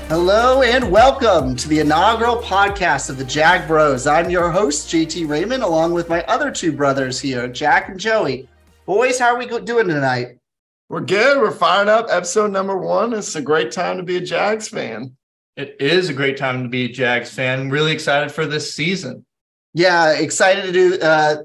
Hello and welcome to the inaugural podcast of the Jag Bros. I'm your host, JT Raymond, along with my other two brothers here, Jack and Joey. Boys, how are we doing tonight? We're good. We're firing up. Episode number 1. It's a great time to be a Jags fan. It is a great time to be a Jags fan. Really excited for this season. Yeah, excited to do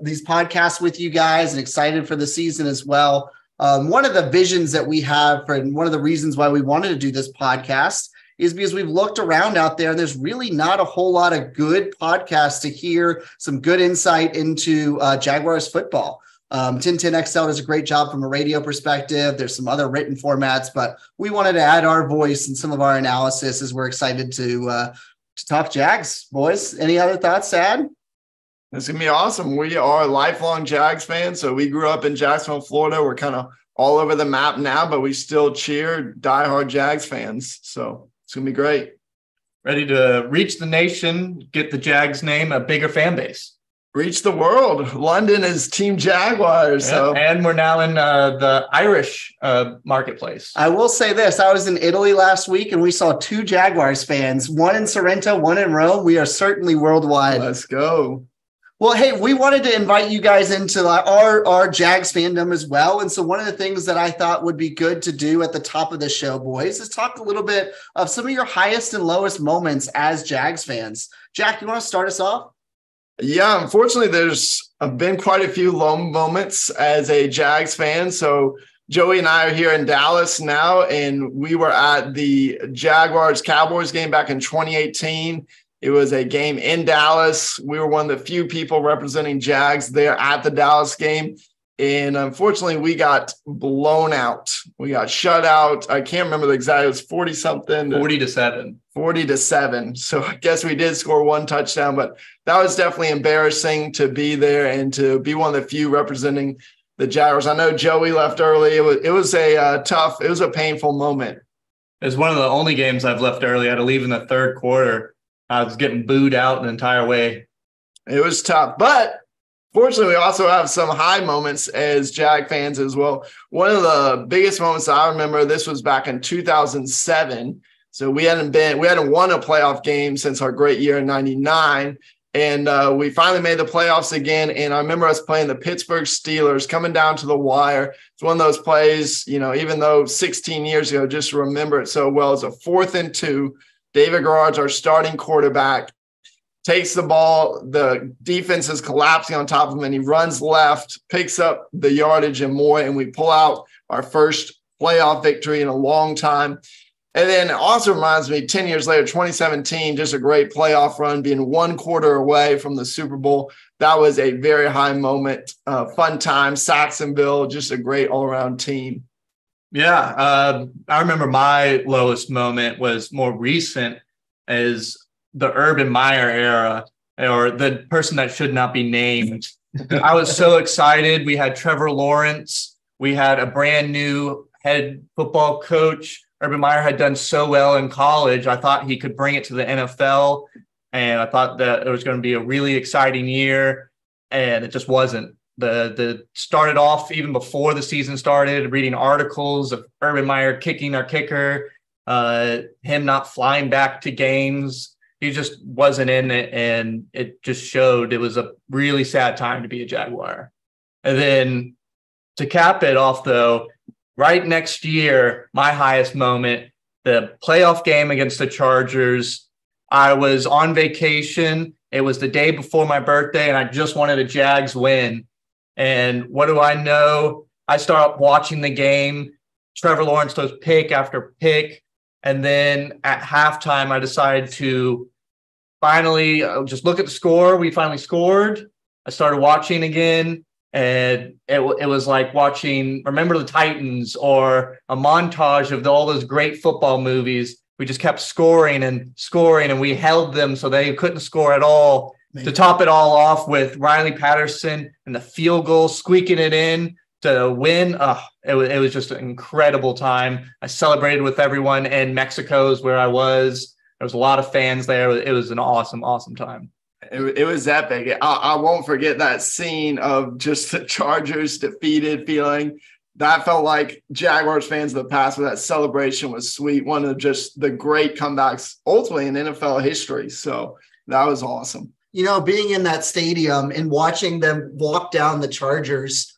these podcasts with you guys and excited for the season as well. One of the visions that we have and one of the reasons why we wanted to do this podcast is because we've looked around out there and there's really not a whole lot of good podcasts to hear some good insight into Jaguars football. 1010XL does a great job from a radio perspective. There's some other written formats, but we wanted to add our voice and some of our analysis as we're excited to talk Jags. Boys, any other thoughts, Sad? It's going to be awesome. We are lifelong Jags fans, so we grew up in Jacksonville, Florida. We're kind of all over the map now, but we still cheer diehard Jags fans. So it's going to be great. Ready to reach the nation, get the Jags name a bigger fan base. Reach the world. London is Team Jaguars. So. And we're now in the Irish marketplace. I will say this. I was in Italy last week, and we saw 2 Jaguars fans, one in Sorrento, one in Rome. We are certainly worldwide. Let's go. Well, hey, we wanted to invite you guys into our Jags fandom as well. And so one of the things that I thought would be good to do at the top of the show, boys, is talk a little bit of some of your highest and lowest moments as Jags fans. Jack, you want to start us off? Yeah, unfortunately, there's been quite a few low moments as a Jags fan. So Joey and I are here in Dallas now, and we were at the Jaguars-Cowboys game back in 2018. It was a game in Dallas. We were one of the few people representing Jags there at the Dallas game. And unfortunately, we got blown out. We got shut out. I can't remember the exact. It was 40-something. 40-7. 40-7. So I guess we did score 1 touchdown, but that was definitely embarrassing to be there and to be one of the few representing the Jaguars. I know Joey left early. It was a painful moment. It was one of the only games I've left early. I had to leave in the third quarter. I was getting booed out the entire way. It was tough, but fortunately, we also have some high moments as Jag fans as well. One of the biggest moments I remember, this was back in 2007. So we hadn't won a playoff game since our great year in 99. And we finally made the playoffs again. And I remember us playing the Pittsburgh Steelers, coming down to the wire. It's one of those plays, even though 16 years ago, just remember it so well. It's a 4th and 2. David Garrard's our starting quarterback. Takes the ball, the defense is collapsing on top of him, and he runs left, picks up the yardage and more, and we pull out our first playoff victory in a long time. And then it also reminds me, 10 years later, 2017, just a great playoff run, being 1 quarter away from the Super Bowl. That was a very high moment, fun time. Jacksonville, just a great all-around team. Yeah, I remember my lowest moment was more recent as the Urban Meyer era, or the person that should not be named. I was so excited. We had Trevor Lawrence. We had a brand new head football coach. Urban Meyer had done so well in college. I thought he could bring it to the NFL, and I thought that it was going to be a really exciting year, and it just wasn't. The started off even before the season started, reading articles of Urban Meyer kicking our kicker, him not flying back to games. He just wasn't in it, and it just showed. It was a really sad time to be a Jaguar. And then to cap it off, though, right next year, my highest moment, the playoff game against the Chargers. I was on vacation. It was the day before my birthday, and I just wanted a Jags win. And what do I know? I start watching the game. Trevor Lawrence throws pick after pick. And then at halftime, I decided to finally just look at the score. We finally scored. I started watching again. And it was like watching Remember the Titans or a montage of all those great football movies. We just kept scoring, and we held them so they couldn't score at all. To top it all off with Riley Patterson and the field goal, squeaking it in to win. It was just an incredible time. I celebrated with everyone in Mexico is where I was. There was a lot of fans there. It was an awesome, awesome time. It was epic. I won't forget that scene of just the Chargers defeated feeling. that felt like Jaguars fans of the past, but that celebration was sweet. One of just the great comebacks ultimately in NFL history. So that was awesome. You know, being in that stadium and watching them walk down the Chargers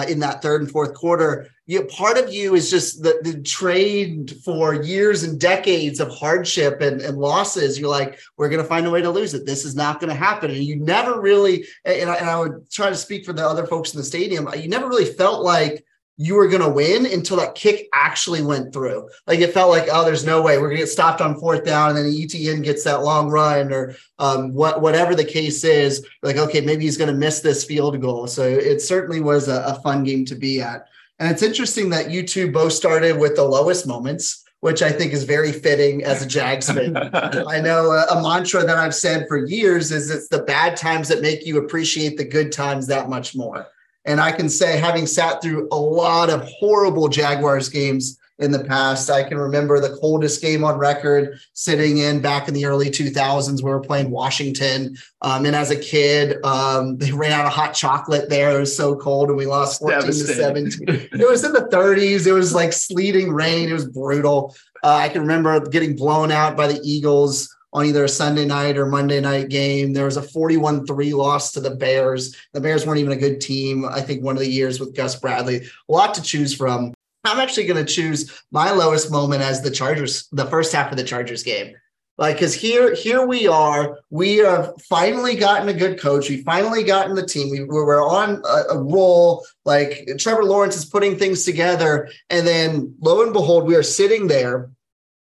in that third and fourth quarter, part of you is just the trade for years and decades of hardship and losses. You're like, we're going to find a way to lose it. This is not going to happen. And you never really, and I would try to speak for the other folks in the stadium, you never really felt like you were going to win until that kick actually went through. Like it felt like, oh, there's no way we're going to get stopped on fourth down. And then ETN gets that long run or whatever the case is. Like, okay, maybe he's going to miss this field goal. So it certainly was a fun game to be at. And it's interesting that you two both started with the lowest moments, which I think is very fitting as a Jags fan. I know a mantra that I've said for years is it's the bad times that make you appreciate the good times that much more. And I can say, having sat through a lot of horrible Jaguars games in the past, I can remember the coldest game on record sitting in back in the early 2000s. We were playing Washington. And as a kid, they ran out of hot chocolate there. It was so cold and we lost 14-17. It was in the 30s. It was like sleeting rain. It was brutal. I can remember getting blown out by the Eagles on either a Sunday night or Monday night game. There was a 41-3 loss to the Bears. The Bears weren't even a good team. I think one of the years with Gus Bradley, a lot to choose from. I'm actually going to choose my lowest moment as the Chargers, the first half of the Chargers game. Like, because here we are. We have finally gotten a good coach. We finally gotten the team. We're on a roll. Like Trevor Lawrence is putting things together. And then lo and behold, we are sitting there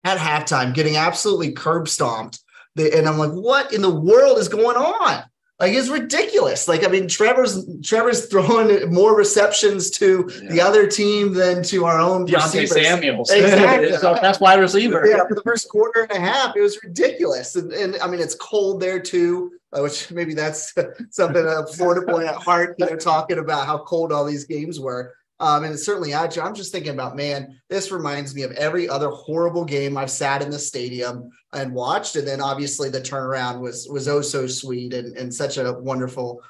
at halftime, getting absolutely curb stomped. And I'm like, what in the world is going on? Like, it's ridiculous. Like, I mean, Trevor's throwing more receptions to the other team than to our own Deontay Samuels. Exactly. So that's wide receiver. Yeah, for the first quarter and a half, it was ridiculous. And I mean, it's cold there too, which maybe that's something a Florida boy at heart, talking about how cold all these games were. And it's certainly, I'm just thinking about, man, this reminds me of every other horrible game I've sat in the stadium and watched. And then obviously the turnaround was oh so sweet and such a wonderful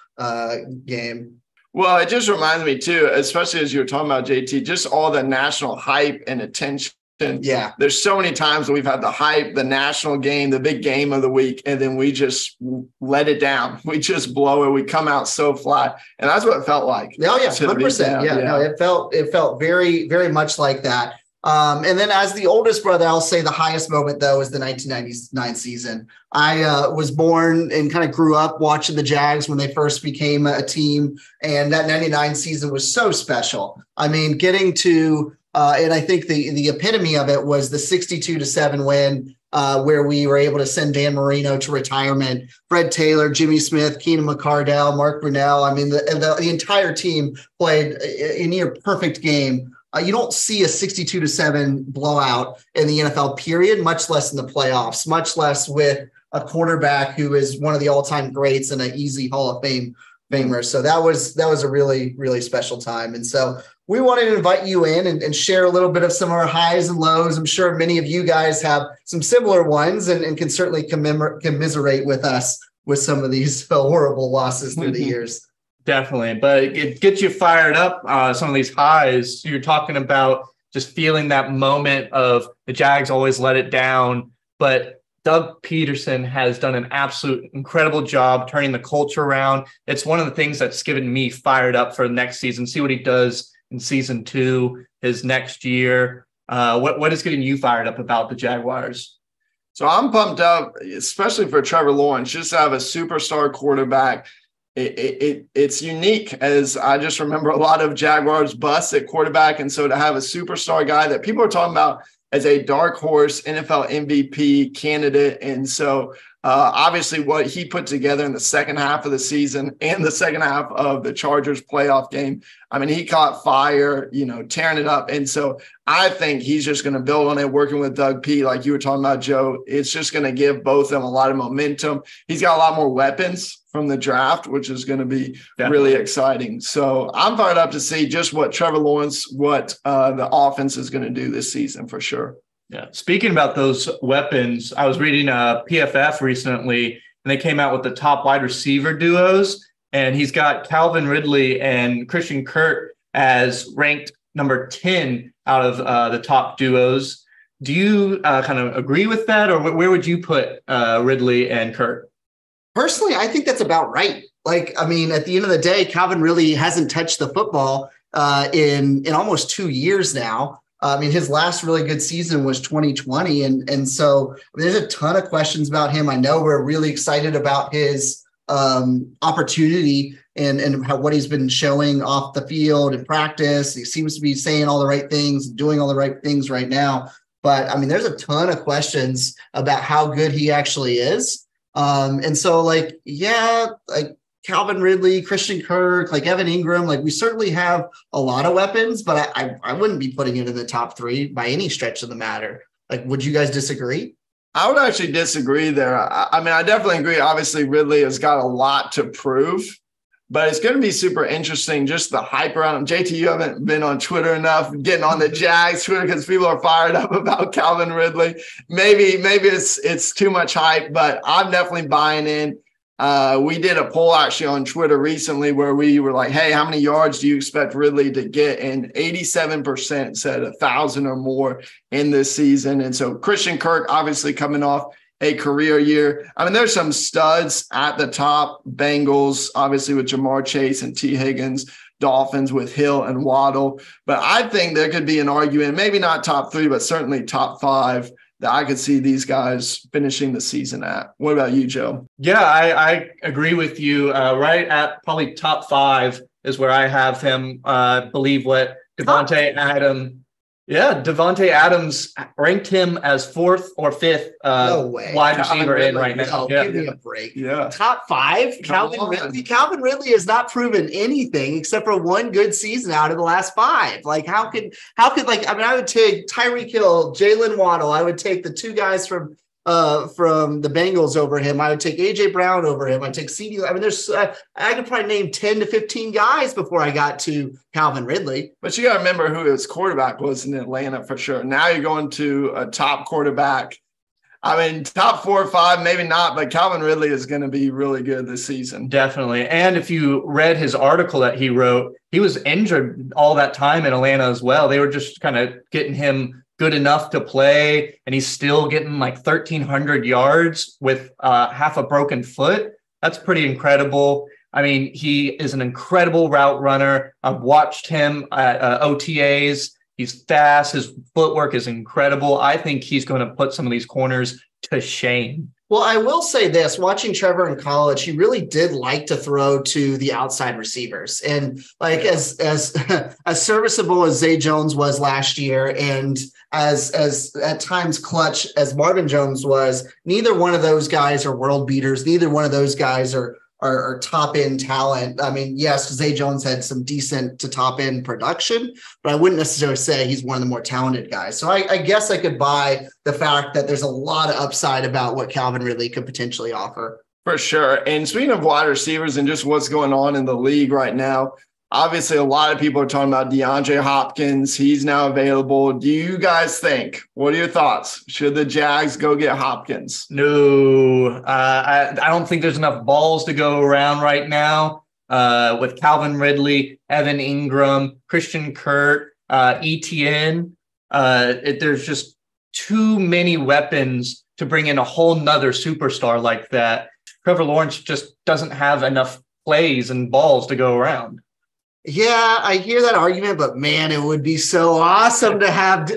game. Well, it just reminds me too, especially as you were talking about, JT, just all the national hype and attention. Yeah. There's so many times that we've had the hype, the national game, the big game of the week, and then we just let it down. We just blow it. We come out so flat. And that's what it felt like. Oh, yeah, 100%. Yeah, no, it felt very, very much like that. And then as the oldest brother, I'll say the highest moment, though, is the 1999 season. I was born and kind of grew up watching the Jags when they first became a team. And that 99 season was so special. I mean, getting to and I think the epitome of it was the 62-7 win where we were able to send Dan Marino to retirement. Fred Taylor, Jimmy Smith, Keenan McCardell, Mark Brunell. I mean, the entire team played a near perfect game. You don't see a 62-7 blowout in the NFL period, much less in the playoffs, much less with a quarterback who is one of the all-time greats and an easy Hall of Famer. So that was a really, really special time. And so we wanted to invite you in and share a little bit of some of our highs and lows. I'm sure many of you guys have some similar ones and can certainly commiserate with us with some of these horrible losses through the years. Definitely. But it gets you fired up. Some of these highs, you're talking about just feeling that moment of the Jags always let it down. But Doug Peterson has done an absolute incredible job turning the culture around. It's one of the things that's given me fired up for the next season. See what he does in season 2, his next year. What is getting you fired up about the Jaguars? So I'm pumped up, especially for Trevor Lawrence, just to have a superstar quarterback. It's unique, as I just remember a lot of Jaguars busts at quarterback. And so to have a superstar guy that people are talking about as a dark horse NFL MVP candidate. And so obviously what he put together in the second half of the season and the second half of the Chargers playoff game, I mean, he caught fire, tearing it up. And so I think he's just going to build on it, working with Doug P, like you were talking about, Joe. It's just going to give both of them a lot of momentum. He's got a lot more weapons from the draft, which is going to be really exciting. So I'm fired up to see just what Trevor Lawrence, what the offense is going to do this season for sure. Yeah. Speaking about those weapons, I was reading PFF recently, and they came out with the top wide receiver duos, and he's got Calvin Ridley and Christian Kirk as ranked number 10 out of the top duos. Do you kind of agree with that, or where would you put Ridley and Kirk? Personally, I think that's about right. Like, I mean, at the end of the day, Calvin really hasn't touched the football in almost 2 years now. I mean, his last really good season was 2020. And so there's a ton of questions about him. I know we're really excited about his opportunity and what he's been showing off the field and practice. He seems to be saying all the right things, doing all the right things right now. But I mean, there's a ton of questions about how good he actually is. And so like, yeah, like Calvin Ridley, Christian Kirk, like Evan Ingram, like we certainly have a lot of weapons, but I wouldn't be putting it in the top 3 by any stretch of the matter. Like, would you guys disagree? I would actually disagree there. I mean, I definitely agree. Obviously, Ridley has got a lot to prove, but it's going to be super interesting, just the hype around him. JT, you haven't been on Twitter enough, getting on the Jags Twitter because people are fired up about Calvin Ridley. Maybe it's too much hype, but I'm definitely buying in. We did a poll actually on Twitter recently where we were like, hey, how many yards do you expect Ridley to get? And 87% said 1,000 or more in this season. And so Christian Kirk obviously coming off a career year. I mean, there's some studs at the top. Bengals, obviously with Jamar Chase and T. Higgins. Dolphins with Hill and Waddle. But I think there could be an argument, maybe not top 3, but certainly top 5, that I could see these guys finishing the season at. What about you, Joe? Yeah, I agree with you. Right at probably top 5 is where I have him. Believe what Devontae Devontae Adams ranked him as 4th or 5th wide receiver in right now. Give me a break. Yeah. Top 5, Calvin Ridley. Calvin Ridley has not proven anything except for one good season out of the last 5. Like, how could like, I mean, I would take Tyreek Hill, Jalen Waddle. I would take the 2 guys from the Bengals over him. I would take AJ Brown over him. I'd take CD. I mean, there's I could probably name 10 to 15 guys before I got to Calvin Ridley. But you got to remember who his quarterback was in Atlanta for sure. Now you're going to a top quarterback. I mean, top 4 or 5, maybe not, but Calvin Ridley is going to be really good this season. Definitely. And if you read his article that he wrote, he was injured all that time in Atlanta as well. They were just kind of getting him good enough to play, and he's still getting like 1,300 yards with half a broken foot. That's pretty incredible. I mean, he is an incredible route runner. I've watched him at OTAs. He's fast. His footwork is incredible. I think he's going to put some of these corners to shame. Well, I will say this, watching Trevor in college, he really did like to throw to the outside receivers. And like as serviceable as Zay Jones was last year and as at times clutch as Marvin Jones was, neither one of those guys are world beaters. Neither one of those guys are top end talent. I mean, yes, Zay Jones had some decent to top end production, but I wouldn't necessarily say he's one of the more talented guys. So I guess I could buy the fact that there's a lot of upside about what Calvin Ridley could potentially offer. For sure. And speaking of wide receivers and just what's going on in the league right now, obviously a lot of people are talking about DeAndre Hopkins. He's now available. Do you guys think, what are your thoughts? Should the Jags go get Hopkins? No, I don't think there's enough balls to go around right now with Calvin Ridley, Evan Ingram, Christian Kirk, ETN. There's just too many weapons to bring in a whole nother superstar like that. Trevor Lawrence just doesn't have enough plays and balls to go around. Yeah, I hear that argument, but man, it would be so awesome to have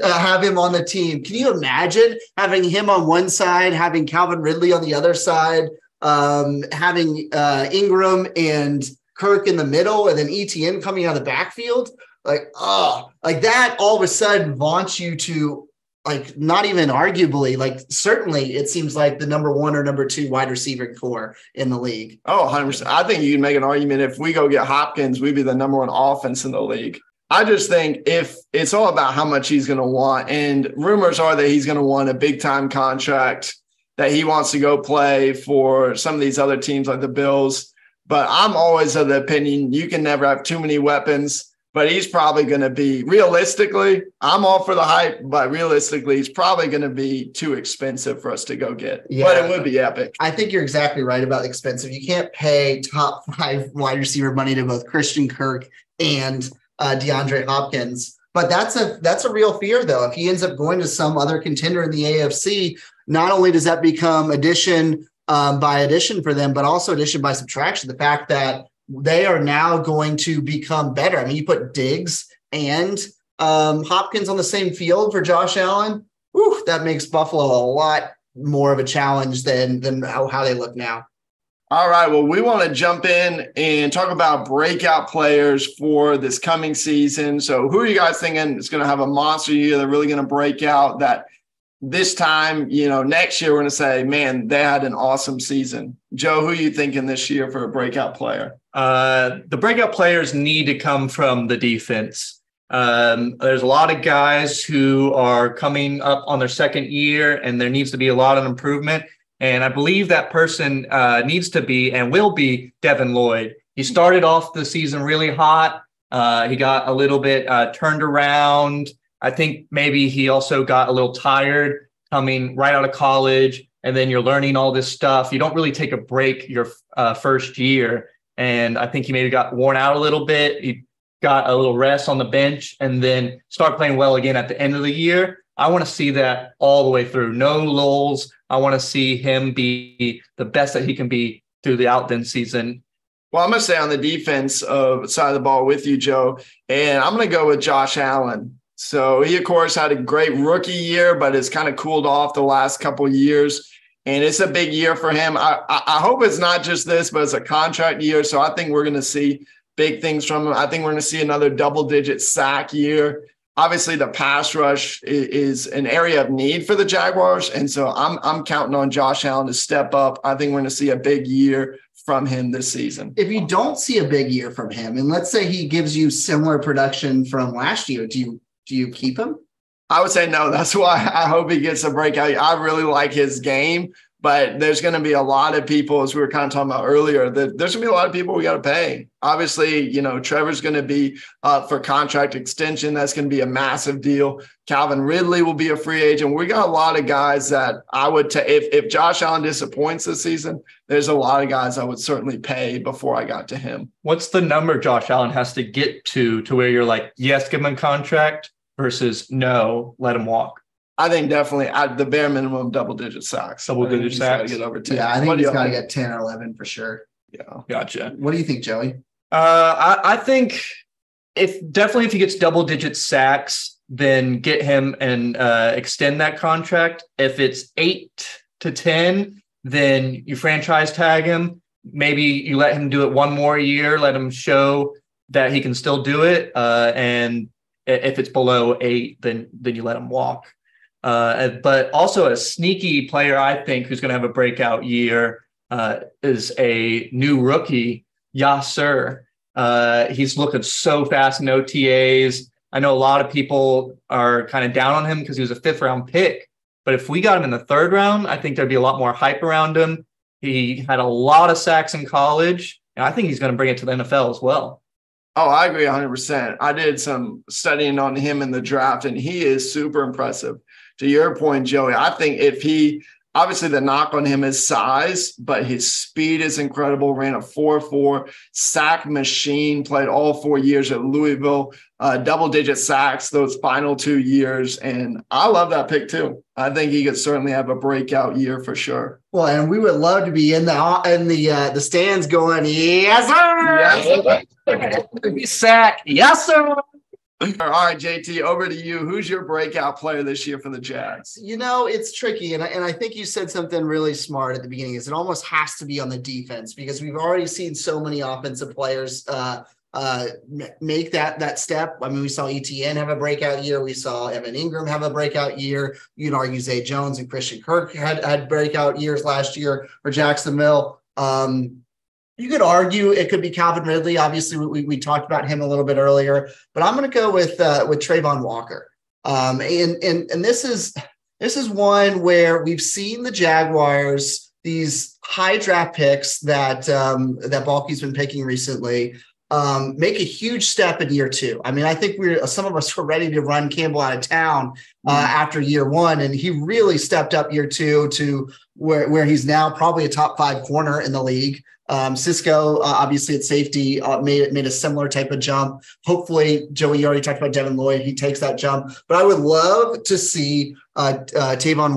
him on the team. Can you imagine having him on one side, having Calvin Ridley on the other side, having Ingram and Kirk in the middle, and then ETN coming out of the backfield? Like that all of a sudden vaunts you to, like, not even arguably, like certainly it seems like the number 1 or number 2 wide receiver core in the league. Oh, 100%. I think you can make an argument if we go get Hopkins, we'd be the number 1 offense in the league. I just think if it's all about how much he's going to want, and rumors are that he's going to want a big time contract, that he wants to go play for some of these other teams like the Bills. But I'm always of the opinion you can never have too many weapons. But he's probably going to be, realistically, I'm all for the hype, but realistically, he's probably going to be too expensive for us to go get. Yeah, but it would be epic. I think you're exactly right about expensive. You can't pay top 5 wide receiver money to both Christian Kirk and DeAndre Hopkins. But that's a real fear, though. If he ends up going to some other contender in the AFC, not only does that become addition by addition for them, but also addition by subtraction. The fact that they are now going to become better. I mean, you put Diggs and Hopkins on the same field for Josh Allen. Whew, that makes Buffalo a lot more of a challenge than how they look now. All right. Well, we want to jump in and talk about breakout players for this coming season. So who are you guys thinking is going to have a monster year? They're really going to break out that this time, next year, we're going to say, man, they had an awesome season. Joe, who are you thinking this year for a breakout player? The breakout players need to come from the defense. There's a lot of guys who are coming up on their second year, and there needs to be a lot of improvement. And I believe that person needs to be and will be Devin Lloyd. He started off the season really hot. He got a little bit turned around. I think maybe he also got a little tired coming right out of college. And then you're learning all this stuff. You don't really take a break your first year. And I think he maybe got worn out a little bit. He got a little rest on the bench and then start playing well again at the end of the year. I want to see that all the way through. No lulls. I want to see him be the best that he can be throughout the season. Well, I'm going to stay on the defense side of the ball with you, Joe. And I'm going to go with Josh Allen. So he, of course, had a great rookie year, but it's kind of cooled off the last couple of years. And it's a big year for him. I hope it's not just this, but it's a contract year. So I think we're going to see big things from him. I think we're going to see another double-digit sack year. Obviously, the pass rush is an area of need for the Jaguars, and so I'm counting on Josh Allen to step up. I think we're going to see a big year from him this season. If you don't see a big year from him, and let's say he gives you similar production from last year, do you keep him? I would say no. That's why I hope he gets a breakout. I really like his game, but there's going to be a lot of people, as we were kind of talking about earlier, that there's going to be a lot of people we got to pay. Obviously, Trevor's going to be up for contract extension. That's going to be a massive deal. Calvin Ridley will be a free agent. We got a lot of guys that I would take. If Josh Allen disappoints this season, there's a lot of guys I would certainly pay before I got to him. What's the number Josh Allen has to get to where you're like, yes, give him a contract versus no, let him walk? I think definitely at the bare minimum, double-digit sacks. Double-digit sacks. Get over 10. Yeah, I think he's got to get 10 or 11 for sure. Yeah, gotcha. What do you think, Joey? I think if he gets double-digit sacks, then get him and extend that contract. If it's 8 to 10, then you franchise tag him. Maybe you let him do it one more year. Let him show that he can still do it. And if it's below 8, then you let him walk. But also a sneaky player, I think, who's going to have a breakout year is a new rookie, Yasser. He's looking so fast in OTAs. I know a lot of people are kind of down on him because he was a 5th-round pick. But if we got him in the 3rd round, I think there'd be a lot more hype around him. He had a lot of sacks in college, and I think he's going to bring it to the NFL as well. Oh, I agree 100%. I did some studying on him in the draft, and he is super impressive. To your point, Joey, I think obviously the knock on him is size, but his speed is incredible. Ran a 4.4 sack machine, played all 4 years at Louisville, double-digit sacks those final 2 years. And I love that pick too. I think he could certainly have a breakout year for sure. Well, and we would love to be in the stands going, yes, sir. Yes, sack. Yes, sir. All right, JT, over to you. Who's your breakout player this year for the Jags? It's tricky, and I think you said something really smart at the beginning. Is it almost has to be on the defense because we've already seen so many offensive players make that step. I mean, we saw ETN have a breakout year. We saw Evan Ingram have a breakout year. You can argue Zay Jones and Christian Kirk had breakout years last year for Jacksonville. You could argue it could be Calvin Ridley. Obviously, we talked about him a little bit earlier, but I'm going to go with Trayvon Walker. And this is one where we've seen the Jaguars, these high draft picks that Balky's been picking recently. make a huge step in year 2. I mean, I think some of us were ready to run Campbell out of town after year 1, and he really stepped up year 2 to where he's now probably a top 5 corner in the league. Cisco, obviously at safety, made a similar type of jump. Hopefully, Joey, you already talked about Devin Lloyd. He takes that jump, but I would love to see Trayvon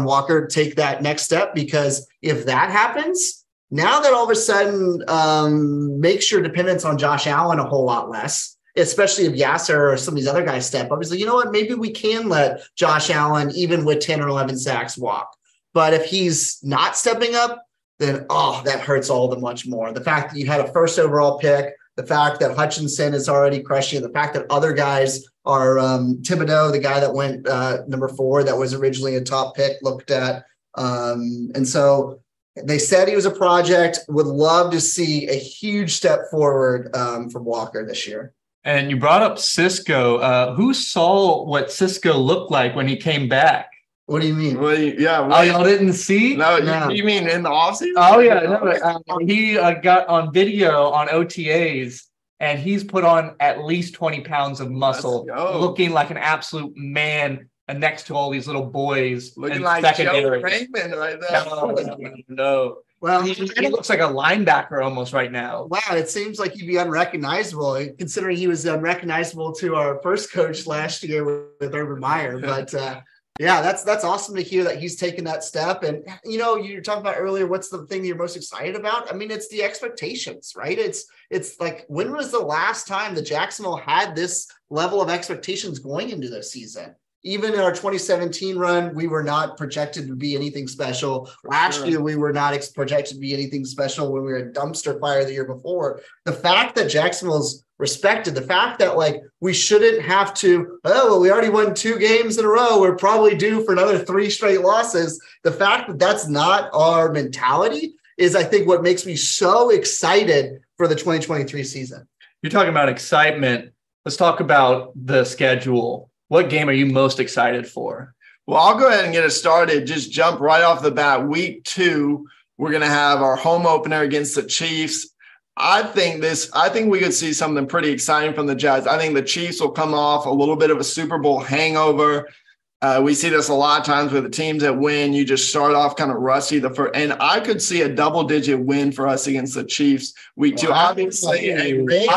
Walker take that next step, because if that happens, now that all of a sudden makes your dependence on Josh Allen a whole lot less, especially if Yasser or some of these other guys step up. He's like, you know what, maybe we can let Josh Allen, even with 10 or 11 sacks, walk. But if he's not stepping up, then, that hurts all the much more. The fact that you had a first overall pick, the fact that Hutchinson is already crushing, the fact that other guys are Thibodeau, the guy that went number 4, that was originally a top pick, looked at. And so they said he was a project. Would love to see a huge step forward from Walker this year. And you brought up Cisco. Who saw what Cisco looked like when he came back? What do you mean? Well, yeah. Oh, y'all didn't see? No, you mean in the offseason? Oh, yeah. No, he got on video on OTAs, and he's put on at least 20 pounds of muscle, looking like an absolute man next to all these little boys. Looking like Joe Raymond right there. No. Well, he looks like a linebacker almost right now. Wow, it seems like he'd be unrecognizable, considering he was unrecognizable to our first coach last year with Urban Meyer. But yeah, that's awesome to hear that he's taken that step. And, you're talking about earlier, what's the thing that you're most excited about? I mean, it's the expectations, right? It's like, when was the last time that Jacksonville had this level of expectations going into the season? Even in our 2017 run, we were not projected to be anything special. Last year, we were not projected to be anything special when we were a dumpster fire the year before. The fact that Jacksonville's respected, the fact that we shouldn't have to, we already won 2 games in a row, we're probably due for another 3 straight losses. The fact that that's not our mentality is, I think, what makes me so excited for the 2023 season. You're talking about excitement. Let's talk about the schedule. What game are you most excited for? Well, I'll go ahead and get it started. Just jump right off the bat. Week 2, we're going to have our home opener against the Chiefs. I think we could see something pretty exciting from the Jags. I think the Chiefs will come off a little bit of a Super Bowl hangover. We see this a lot of times with the teams that win. You just start off kind of rusty and I could see a double-digit win for us against the Chiefs week 2. Obviously, but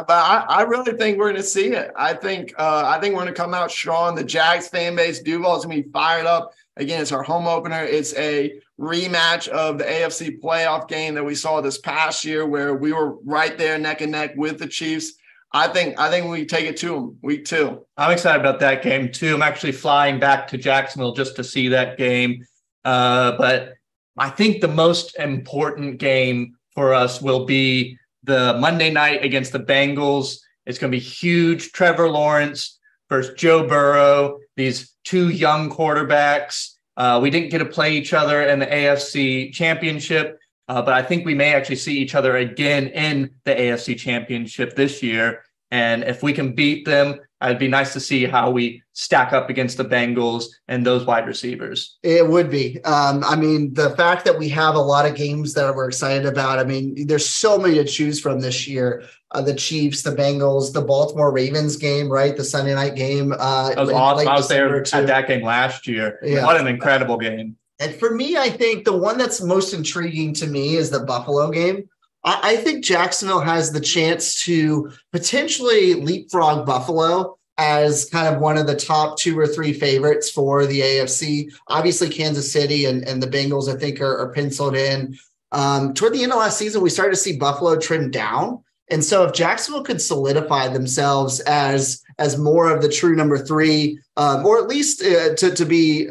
I really think we're going to see it. I think we're going to come out strong. The Jags fan base, Duval's going to be fired up. Again, it's our home opener. It's a rematch of the AFC playoff game that we saw this past year, where we were right there neck and neck with the Chiefs. I think we take it to them week 2. I'm excited about that game too. I'm actually flying back to Jacksonville just to see that game. But I think the most important game for us will be the Monday night against the Bengals. It's going to be huge. Trevor Lawrence versus Joe Burrow, these 2 young quarterbacks. We didn't get to play each other in the AFC Championship. But I think we may actually see each other again in the AFC Championship this year. And if we can beat them, it'd be nice to see how we stack up against the Bengals and those wide receivers. It would be. I mean, the fact that we have a lot of games that we're excited about. I mean, there's so many to choose from this year. The Chiefs, the Bengals, the Baltimore Ravens game, right? The Sunday night game. That was awesome. I was there at that game last year. Yeah. What an incredible game. And for me, I think the one that's most intriguing to me is the Buffalo game. I think Jacksonville has the chance to potentially leapfrog Buffalo as kind of one of the top 2 or 3 favorites for the AFC. Obviously, Kansas City and the Bengals, I think, are penciled in. Toward the end of last season, we started to see Buffalo trend down. And so if Jacksonville could solidify themselves as more of the true number 3, or at least to be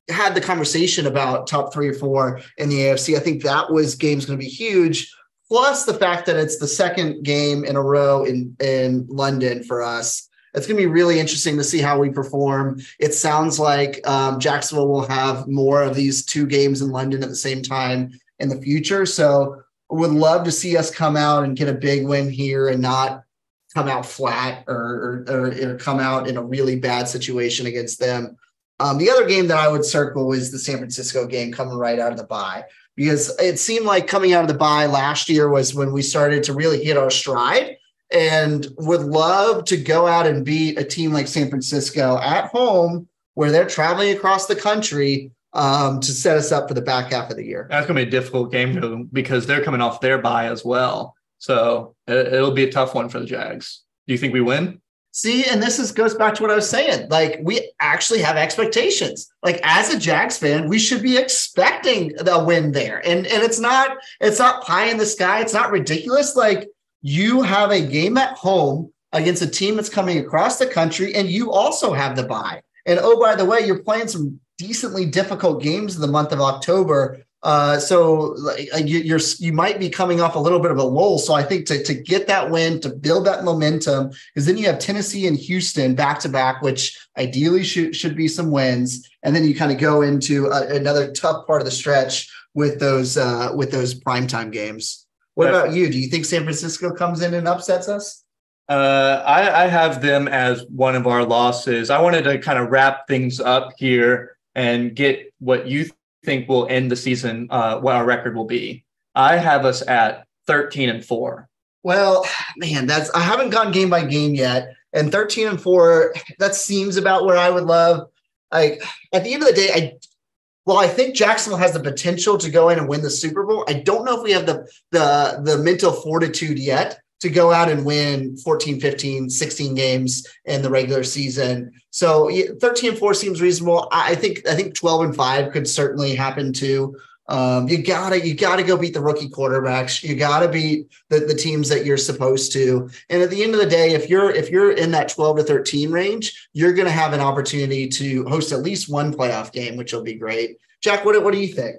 had the conversation about top 3 or 4 in the AFC, I think that game's going to be huge. Plus the fact that it's the second game in a row in London for us. It's going to be really interesting to see how we perform. It sounds like Jacksonville will have more of these 2 games in London at the same time in the future. So I would love to see us come out and get a big win here and not come out flat or come out in a really bad situation against them. The other game that I would circle is the San Francisco game coming right out of the bye, because it seemed like coming out of the bye last year was when we started to really hit our stride, and would love to go out and beat a team like San Francisco at home where they're traveling across the country to set us up for the back half of the year. That's going to be a difficult game because they're coming off their bye as well. So it'll be a tough one for the Jags. Do you think we win? See, and this goes back to what I was saying. Like, we actually have expectations. Like, as a Jags fan, we should be expecting a win there. And it's not pie in the sky. It's not ridiculous. Like, you have a game at home against a team that's coming across the country, and you also have the bye. And oh, by the way, you're playing some decently difficult games in the month of October. So you might be coming off a little bit of a lull. So I think to get that win, to build that momentum, because then you have Tennessee and Houston back to back, which ideally should be some wins. And then you kind of go into another tough part of the stretch with those primetime games. What about you? Do you think San Francisco comes in and upsets us? I have them as one of our losses. I wanted to kind of wrap things up here and get what you think will end the season, what our record will be. I have us at 13-4. Well, man, I haven't gone game by game yet. And 13-4, that seems about where I would love. At the end of the day, I think Jacksonville has the potential to go in and win the Super Bowl. I don't know if we have the mental fortitude yet to go out and win 14, 15, 16 games in the regular season. So 13-4 seems reasonable. I think 12-5 could certainly happen too. You gotta go beat the rookie quarterbacks. You gotta beat the teams that you're supposed to. And at the end of the day, if you're in that 12-13 range, you're going to have an opportunity to host at least one playoff game, which will be great. Jack, what do you think?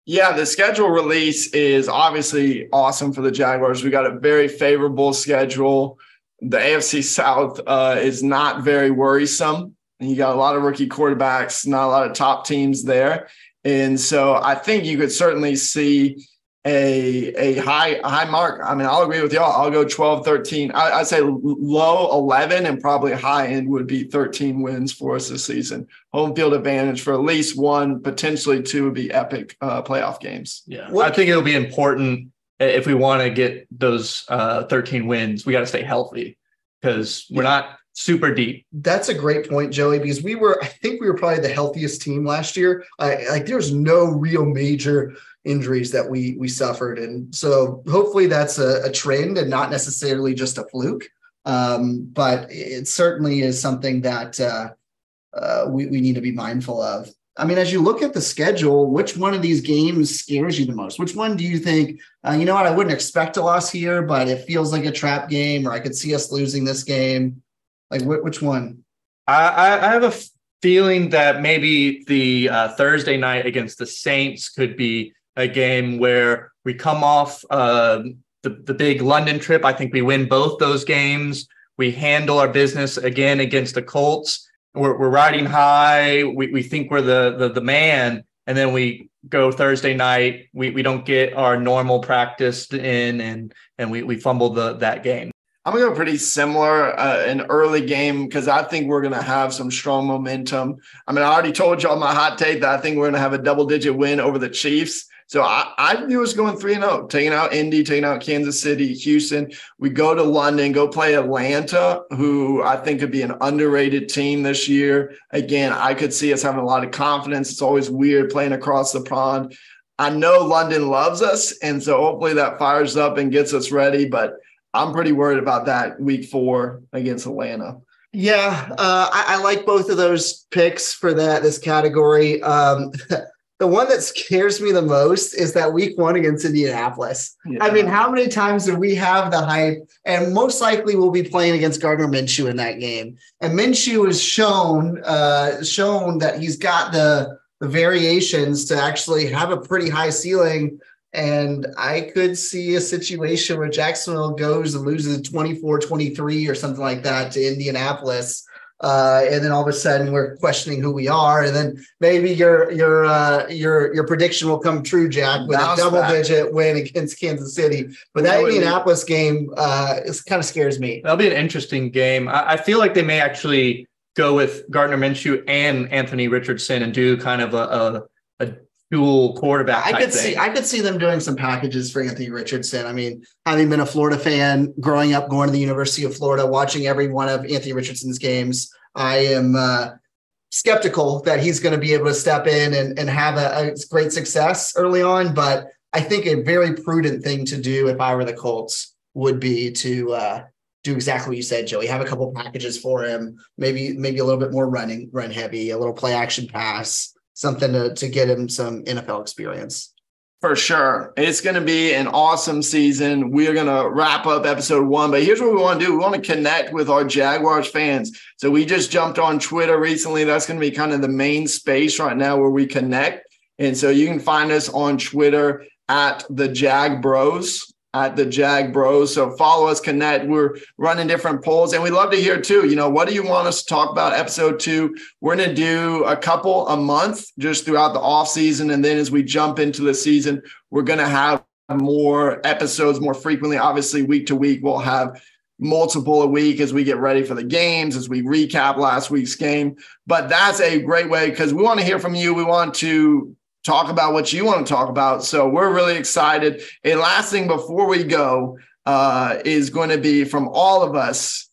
Yeah, the schedule release is obviously awesome for the Jaguars. We got a very favorable schedule. The AFC South is not very worrisome. You got a lot of rookie quarterbacks, not a lot of top teams there. And so I think you could certainly see a high mark. I mean, I'll agree with y'all. I'll go 12-13. I'd say low 11 and probably high end would be 13 wins for us this season. Home field advantage for at least one, potentially two would be epic playoff games. Yeah, I think it'll be important if we want to get those 13 wins. We got to stay healthy because we're not super deep. That's a great point, Joey, because I think we were probably the healthiest team last year. There's no real major injuries that we suffered. And so hopefully that's a trend and not necessarily just a fluke. But it certainly is something that we need to be mindful of. I mean, as you look at the schedule, which one of these games scares you the most? Which one do you think, you know what, I wouldn't expect a loss here, but it feels like a trap game, or I could see us losing this game? Like, which one? I have a feeling that maybe the Thursday night against the Saints could be a game where we come off the big London trip. I think we win both those games. We handle our business again against the Colts. We're riding high. We think we're the man. And then we go Thursday night. We don't get our normal practice in, and we fumble that game. I'm going to go pretty similar, an early game, because I think we're going to have some strong momentum. I mean, I already told y'all my hot take that I think we're going to have a double-digit win over the Chiefs. So I view us going 3-0, taking out Indy, taking out Kansas City, Houston. We go to London, go play Atlanta, who I think could be an underrated team this year. Again, I could see us having a lot of confidence. It's always weird playing across the pond. I know London loves us, and so hopefully that fires up and gets us ready, but I'm pretty worried about that week 4 against Atlanta. Yeah, I like both of those picks for this category. The one that scares me the most is that week 1 against Indianapolis. Yeah. I mean, how many times do we have the hype? And most likely we'll be playing against Gardner Minshew in that game. And Minshew has shown that he's got the variations to actually have a pretty high ceiling. And I could see a situation where Jacksonville goes and loses 24-23 or something like that to Indianapolis. And then all of a sudden we're questioning who we are. And then maybe your prediction will come true, Jack, with a double-digit win against Kansas City. But that Indianapolis game kind of scares me. That'll be an interesting game. I feel like they may actually go with Gardner Minshew and Anthony Richardson and do kind of a dual quarterback. I could see them doing some packages for Anthony Richardson. I mean, having been a Florida fan, growing up, going to the University of Florida, watching every one of Anthony Richardson's games, I am skeptical that he's going to be able to step in and have a great success early on. But I think a very prudent thing to do if I were the Colts would be to do exactly what you said, Joey. Have a couple packages for him, maybe a little bit more run heavy, a little play action pass, something to get him some NFL experience. For sure. It's going to be an awesome season. We are going to wrap up episode 1, but here's what we want to do. We want to connect with our Jaguars fans. So we just jumped on Twitter recently. That's going to be kind of the main space right now where we connect. And so you can find us on Twitter at the Jag Bros. So follow us, connect. We're running different polls, and we'd love to hear too. What do you want us to talk about? Episode 2, we're going to do a couple a month just throughout the off season, and then as we jump into the season, we're going to have more episodes more frequently. Obviously, week to week, we'll have multiple a week as we get ready for the games, as we recap last week's game. But that's a great way because we want to hear from you. We want to talk about what you want to talk about. So we're really excited. And last thing before we go is going to be from all of us.